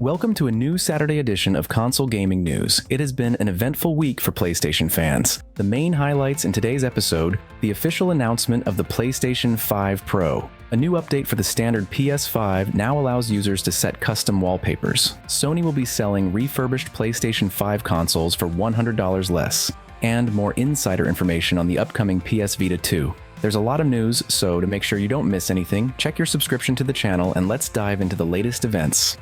Welcome to a new Saturday edition of Console Gaming News. It has been an eventful week for PlayStation fans. The main highlights in today's episode: the official announcement of the PlayStation 5 Pro. A new update for the standard PS5 now allows users to set custom wallpapers. Sony will be selling refurbished PlayStation 5 consoles for $100 less. And more insider information on the upcoming PS Vita 2. There's a lot of news, so to make sure you don't miss anything, check your subscription to the channel and let's dive into the latest events.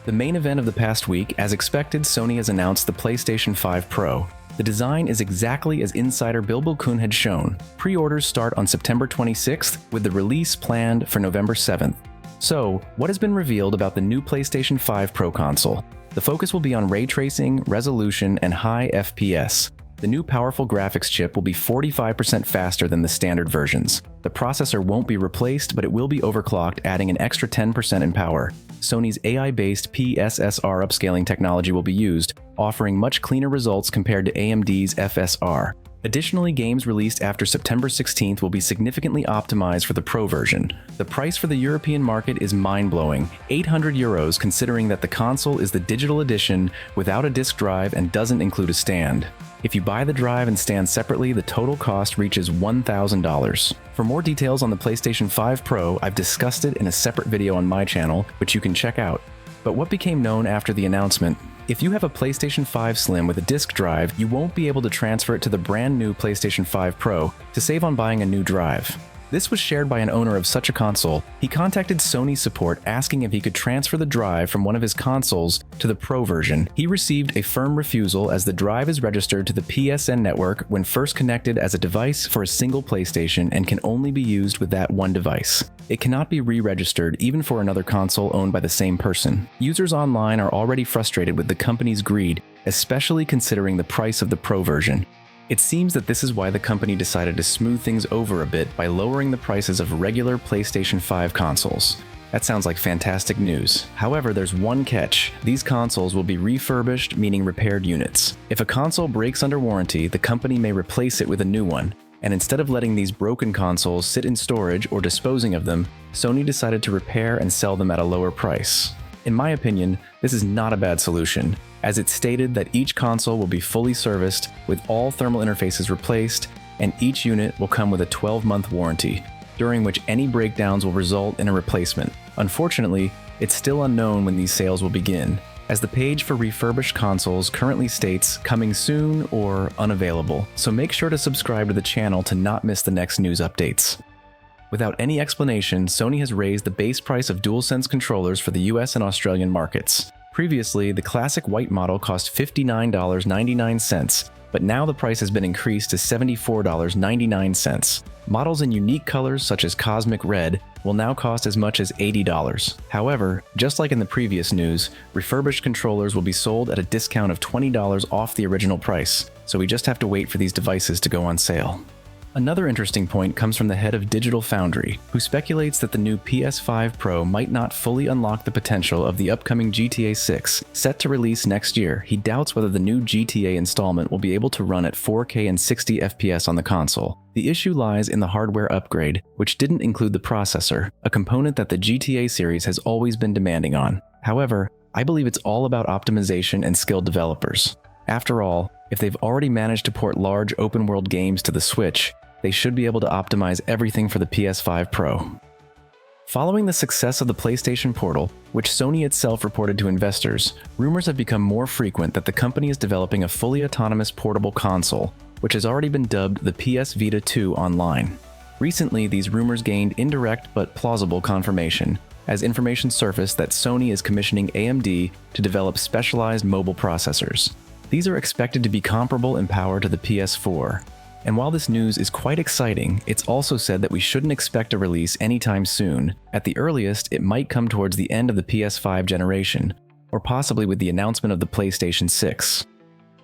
The main event of the past week, as expected, Sony has announced the PlayStation 5 Pro. The design is exactly as insider Bilbo Kuhn had shown. Pre-orders start on September 26th, with the release planned for November 7th. So, what has been revealed about the new PlayStation 5 Pro console? The focus will be on ray tracing, resolution, and high FPS. The new powerful graphics chip will be 45% faster than the standard versions. The processor won't be replaced, but it will be overclocked, adding an extra 10% in power. Sony's AI-based PSSR upscaling technology will be used, offering much cleaner results compared to AMD's FSR. Additionally, games released after September 16th will be significantly optimized for the Pro version. The price for the European market is mind-blowing, €800, considering that the console is the digital edition without a disc drive and doesn't include a stand. If you buy the drive and stand separately, the total cost reaches $1,000. For more details on the PlayStation 5 Pro, I've discussed it in a separate video on my channel, which you can check out. But what became known after the announcement? If you have a PlayStation 5 Slim with a disc drive, you won't be able to transfer it to the brand new PlayStation 5 Pro to save on buying a new drive. This was shared by an owner of such a console. He contacted Sony support asking if he could transfer the drive from one of his consoles to the Pro version. He received a firm refusal, as the drive is registered to the PSN network when first connected as a device for a single PlayStation and can only be used with that one device. It cannot be re-registered even for another console owned by the same person. Users online are already frustrated with the company's greed, especially considering the price of the Pro version. It seems that this is why the company decided to smooth things over a bit by lowering the prices of regular PlayStation 5 consoles. That sounds like fantastic news. However, there's one catch. These consoles will be refurbished, meaning repaired units. If a console breaks under warranty, the company may replace it with a new one. And instead of letting these broken consoles sit in storage or disposing of them, Sony decided to repair and sell them at a lower price. In my opinion, this is not a bad solution, as it's stated that each console will be fully serviced with all thermal interfaces replaced, and each unit will come with a 12-month warranty, during which any breakdowns will result in a replacement. Unfortunately, it's still unknown when these sales will begin, as the page for refurbished consoles currently states coming soon or unavailable, so make sure to subscribe to the channel to not miss the next news updates. Without any explanation, Sony has raised the base price of DualSense controllers for the US and Australian markets. Previously, the classic white model cost $59.99, but now the price has been increased to $74.99. Models in unique colors such as Cosmic Red will now cost as much as $80. However, just like in the previous news, refurbished controllers will be sold at a discount of $20 off the original price, so we just have to wait for these devices to go on sale. Another interesting point comes from the head of Digital Foundry, who speculates that the new PS5 Pro might not fully unlock the potential of the upcoming GTA 6, set to release next year. He doubts whether the new GTA installment will be able to run at 4K and 60 FPS on the console. The issue lies in the hardware upgrade, which didn't include the processor, a component that the GTA series has always been demanding on. However, I believe it's all about optimization and skilled developers. After all, if they've already managed to port large open-world games to the Switch, they should be able to optimize everything for the PS5 Pro. Following the success of the PlayStation Portal, which Sony itself reported to investors, rumors have become more frequent that the company is developing a fully autonomous portable console, which has already been dubbed the PS Vita 2 online. Recently, these rumors gained indirect but plausible confirmation, as information surfaced that Sony is commissioning AMD to develop specialized mobile processors. These are expected to be comparable in power to the PS4. And while this news is quite exciting, it's also said that we shouldn't expect a release anytime soon. At the earliest, it might come towards the end of the PS5 generation, or possibly with the announcement of the PlayStation 6.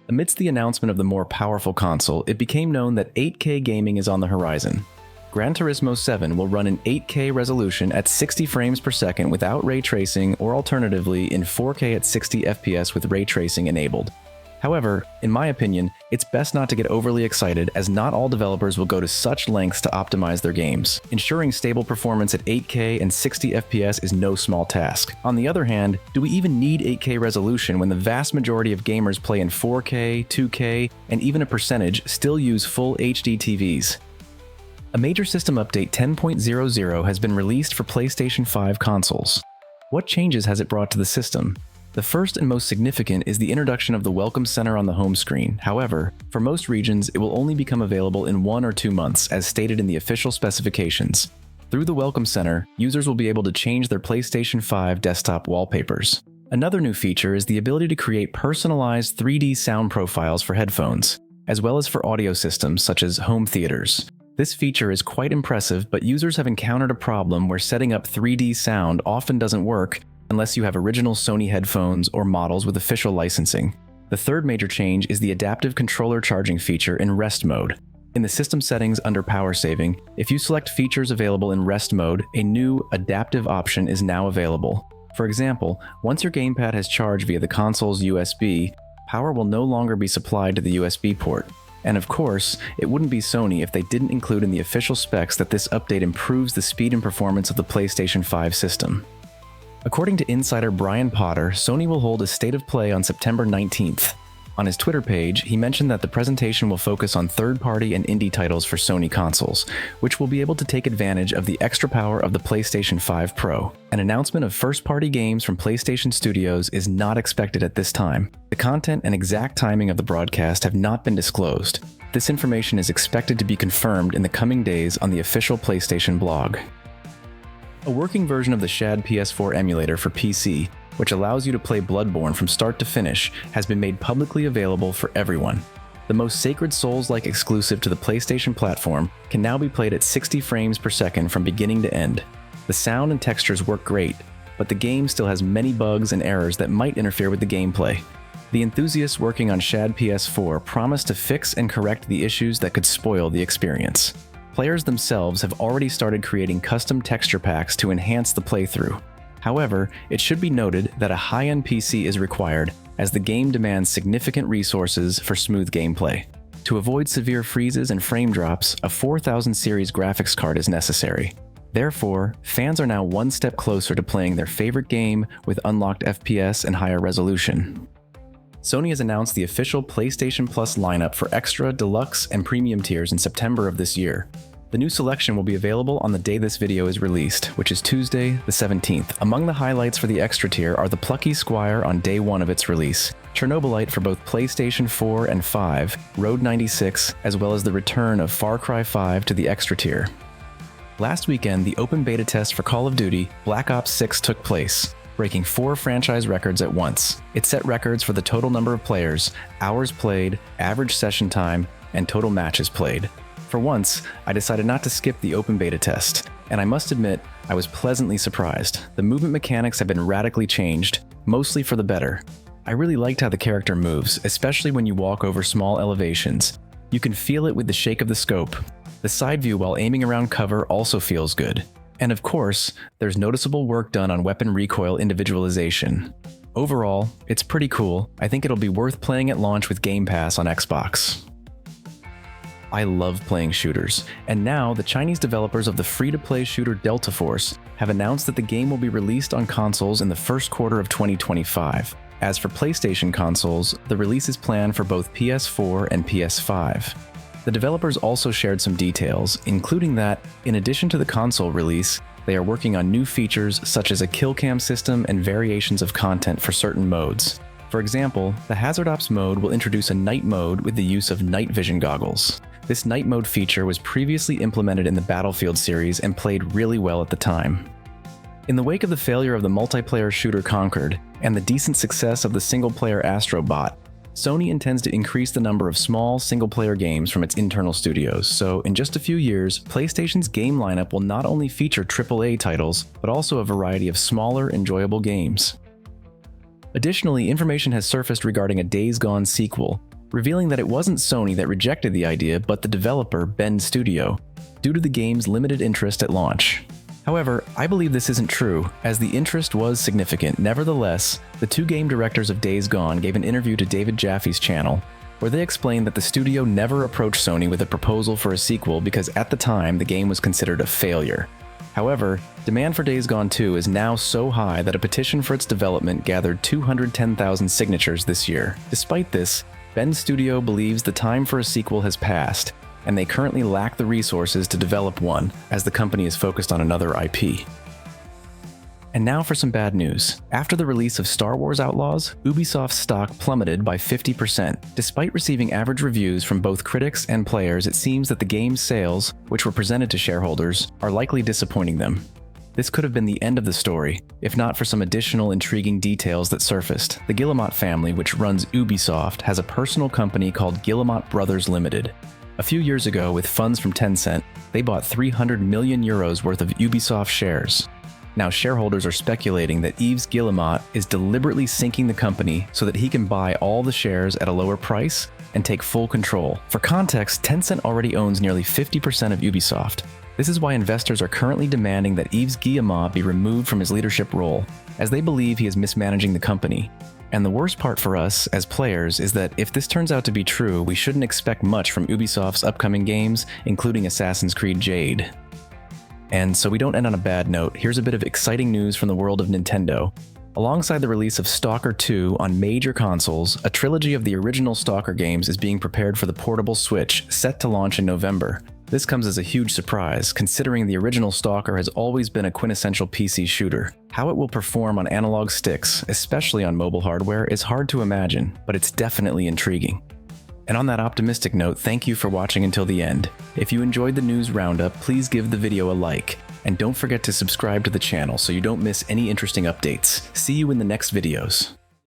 Amidst the announcement of the more powerful console, it became known that 8K gaming is on the horizon. Gran Turismo 7 will run in 8K resolution at 60 frames per second without ray tracing, or alternatively in 4K at 60 FPS with ray tracing enabled. However, in my opinion, it's best not to get overly excited as not all developers will go to such lengths to optimize their games. Ensuring stable performance at 8K and 60 FPS is no small task. On the other hand, do we even need 8K resolution when the vast majority of gamers play in 4K, 2K, and even a percentage still use full HD TVs? A major system update 10.00 has been released for PlayStation 5 consoles. What changes has it brought to the system? The first and most significant is the introduction of the Welcome Center on the home screen. However, for most regions, it will only become available in 1 or 2 months, as stated in the official specifications. Through the Welcome Center, users will be able to change their PlayStation 5 desktop wallpapers. Another new feature is the ability to create personalized 3D sound profiles for headphones, as well as for audio systems such as home theaters. This feature is quite impressive, but users have encountered a problem where setting up 3D sound often doesn't work unless you have original Sony headphones or models with official licensing. The third major change is the adaptive controller charging feature in rest mode. In the system settings under power saving, if you select features available in rest mode, a new adaptive option is now available. For example, once your gamepad has charged via the console's USB, power will no longer be supplied to the USB port. And of course, it wouldn't be Sony if they didn't include in the official specs that this update improves the speed and performance of the PlayStation 5 system. According to insider Brian Potter, Sony will hold a State of Play on September 19th. On his Twitter page, he mentioned that the presentation will focus on third-party and indie titles for Sony consoles, which will be able to take advantage of the extra power of the PlayStation 5 Pro. An announcement of first-party games from PlayStation Studios is not expected at this time. The content and exact timing of the broadcast have not been disclosed. This information is expected to be confirmed in the coming days on the official PlayStation blog. A working version of the Shad PS4 emulator for PC, which allows you to play Bloodborne from start to finish, has been made publicly available for everyone. The most sacred Souls-like exclusive to the PlayStation platform can now be played at 60 frames per second from beginning to end. The sound and textures work great, but the game still has many bugs and errors that might interfere with the gameplay. The enthusiasts working on Shad PS4 promise to fix and correct the issues that could spoil the experience. Players themselves have already started creating custom texture packs to enhance the playthrough. However, it should be noted that a high-end PC is required, as the game demands significant resources for smooth gameplay. To avoid severe freezes and frame drops, a 4000 series graphics card is necessary. Therefore, fans are now one step closer to playing their favorite game with unlocked FPS and higher resolution. Sony has announced the official PlayStation Plus lineup for Extra, Deluxe, and Premium tiers in September of this year. The new selection will be available on the day this video is released, which is Tuesday, the 17th. Among the highlights for the Extra tier are the Plucky Squire on day 1 of its release, Chernobylite for both PlayStation 4 and 5, Road 96, as well as the return of Far Cry 5 to the Extra tier. Last weekend, the open beta test for Call of Duty Black Ops 6 took place, breaking 4 franchise records at once. It set records for the total number of players, hours played, average session time, and total matches played. For once, I decided not to skip the open beta test, and I must admit, I was pleasantly surprised. The movement mechanics have been radically changed, mostly for the better. I really liked how the character moves, especially when you walk over small elevations. You can feel it with the shake of the scope. The side view while aiming around cover also feels good. And of course, there's noticeable work done on weapon recoil individualization. Overall, it's pretty cool. I think it'll be worth playing at launch with Game Pass on Xbox. I love playing shooters, and now the Chinese developers of the free-to-play shooter Delta Force have announced that the game will be released on consoles in the first quarter of 2025. As for PlayStation consoles, the release is planned for both PS4 and PS5. The developers also shared some details, including that, in addition to the console release, they are working on new features such as a kill cam system and variations of content for certain modes. For example, the Hazard Ops mode will introduce a night mode with the use of night vision goggles. This night mode feature was previously implemented in the Battlefield series and played really well at the time. In the wake of the failure of the multiplayer shooter Conquered and the decent success of the single-player Astro Bot, Sony intends to increase the number of small, single-player games from its internal studios, so in just a few years, PlayStation's game lineup will not only feature AAA titles, but also a variety of smaller, enjoyable games. Additionally, information has surfaced regarding a Days Gone sequel, revealing that it wasn't Sony that rejected the idea, but the developer, Bend Studio, due to the game's limited interest at launch. However, I believe this isn't true, as the interest was significant. Nevertheless, the two game directors of Days Gone gave an interview to David Jaffe's channel, where they explained that the studio never approached Sony with a proposal for a sequel because at the time the game was considered a failure. However, demand for Days Gone 2 is now so high that a petition for its development gathered 210,000 signatures this year. Despite this, Ben's studio believes the time for a sequel has passed, and they currently lack the resources to develop one, as the company is focused on another IP. And now for some bad news. After the release of Star Wars Outlaws, Ubisoft's stock plummeted by 50%. Despite receiving average reviews from both critics and players, it seems that the game's sales, which were presented to shareholders, are likely disappointing them. This could have been the end of the story, if not for some additional intriguing details that surfaced. The Guillemot family, which runs Ubisoft, has a personal company called Guillemot Brothers Limited. A few years ago, with funds from Tencent, they bought 300 million euros worth of Ubisoft shares. Now, shareholders are speculating that Yves Guillemot is deliberately sinking the company so that he can buy all the shares at a lower price and take full control. For context, Tencent already owns nearly 50% of Ubisoft. This is why investors are currently demanding that Yves Guillemot be removed from his leadership role, as they believe he is mismanaging the company. And the worst part for us, as players, is that if this turns out to be true, we shouldn't expect much from Ubisoft's upcoming games, including Assassin's Creed Jade. And so we don't end on a bad note, here's a bit of exciting news from the world of Nintendo. Alongside the release of Stalker 2 on major consoles, a trilogy of the original Stalker games is being prepared for the portable Switch, set to launch in November. This comes as a huge surprise, considering the original Stalker has always been a quintessential PC shooter. How it will perform on analog sticks, especially on mobile hardware, is hard to imagine, but it's definitely intriguing. And on that optimistic note, thank you for watching until the end. If you enjoyed the news roundup, please give the video a like, and don't forget to subscribe to the channel so you don't miss any interesting updates. See you in the next videos.